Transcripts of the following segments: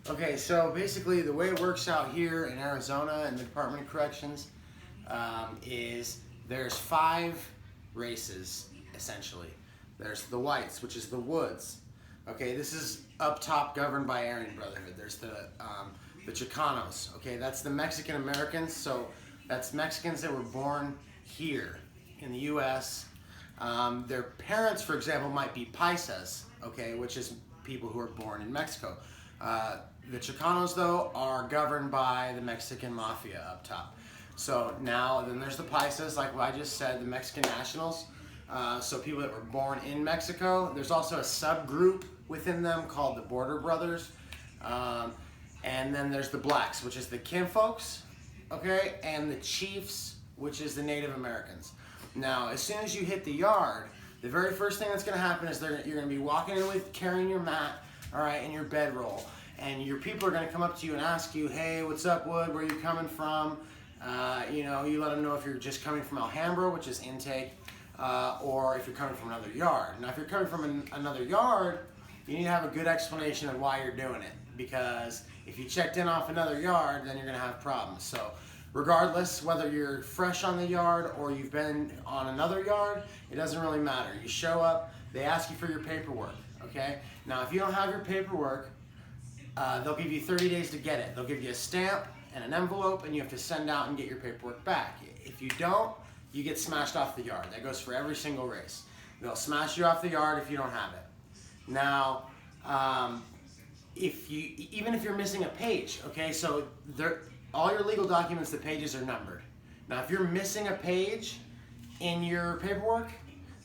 Okay, so basically the way it works out here in Arizona in the Department of Corrections is there's 5 races, essentially. There's the whites, which is the woods. Okay, this is up top governed by Aryan Brotherhood. There's the Chicanos. Okay, that's the Mexican Americans. So that's Mexicans that were born here in the U.S. Their parents, for example, might be paisas. Okay, which is people who are born in Mexico. The Chicanos, though, are governed by the Mexican mafia up top. So now, then there's the paisas, like what I just said, the Mexican nationals. So people that were born in Mexico. There's also a subgroup within them called the Border Brothers. And then there's the blacks, which is the kinfolks, okay? And the chiefs, which is the Native Americans. Now, as soon as you hit the yard, the very first thing that's going to happen is you're going to be walking in with carrying your mat, all right, and your bedroll. And your people are going to come up to you and ask you, hey, what's up, Wood? Where are you coming from? You let them know if you're just coming from Alhambra, which is intake, or if you're coming from another yard. Now, if you're coming from another yard, you need to have a good explanation of why you're doing it. Because if you checked in off another yard, then you're going to have problems. So regardless, whether you're fresh on the yard or you've been on another yard, it doesn't really matter. You show up, they ask you for your paperwork, okay? Now, if you don't have your paperwork, they'll give you 30 days to get it. They'll give you a stamp and an envelope, and you have to send out and get your paperwork back. If you don't, you get smashed off the yard. That goes for every single race. They'll smash you off the yard if you don't have it. Now, even if you're missing a page, okay, so all your legal documents, the pages are numbered. Now, if you're missing a page in your paperwork,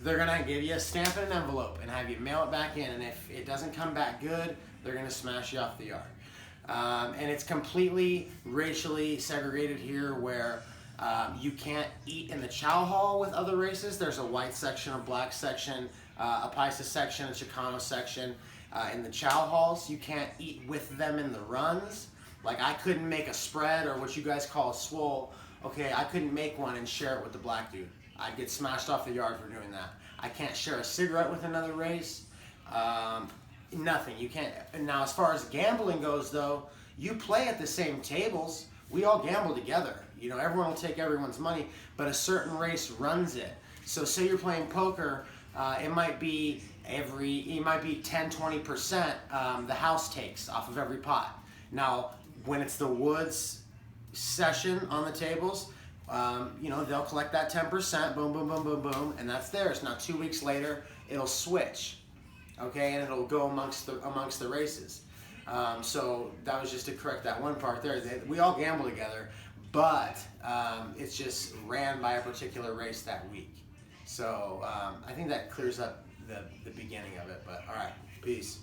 they're gonna give you a stamp and an envelope and have you mail it back in. And if it doesn't come back good, they're gonna smash you off the yard. And it's completely racially segregated here, where you can't eat in the chow hall with other races. There's a white section, a black section, a paisa section, a Chicano section. In the chow halls, you can't eat with them in the runs. Like, I couldn't make a spread, or what you guys call a swole. Okay, I couldn't make one and share it with the black dude. I'd get smashed off the yard for doing that. I can't share a cigarette with another race. Nothing. You can't. Now, as far as gambling goes, though, you play at the same tables. We all gamble together. Everyone will take everyone's money, but a certain race runs it. So say you're playing poker, it might be 10-20% the house takes off of every pot. Now, when it's the woods session on the tables, they'll collect that 10%, boom, boom, boom, boom, boom, and that's theirs. Now, 2 weeks later, it'll switch, okay, and it'll go amongst the races. So that was just to correct that one part there. We all gamble together, but it's just ran by a particular race that week. So I think that clears up the beginning of it. But all right, peace.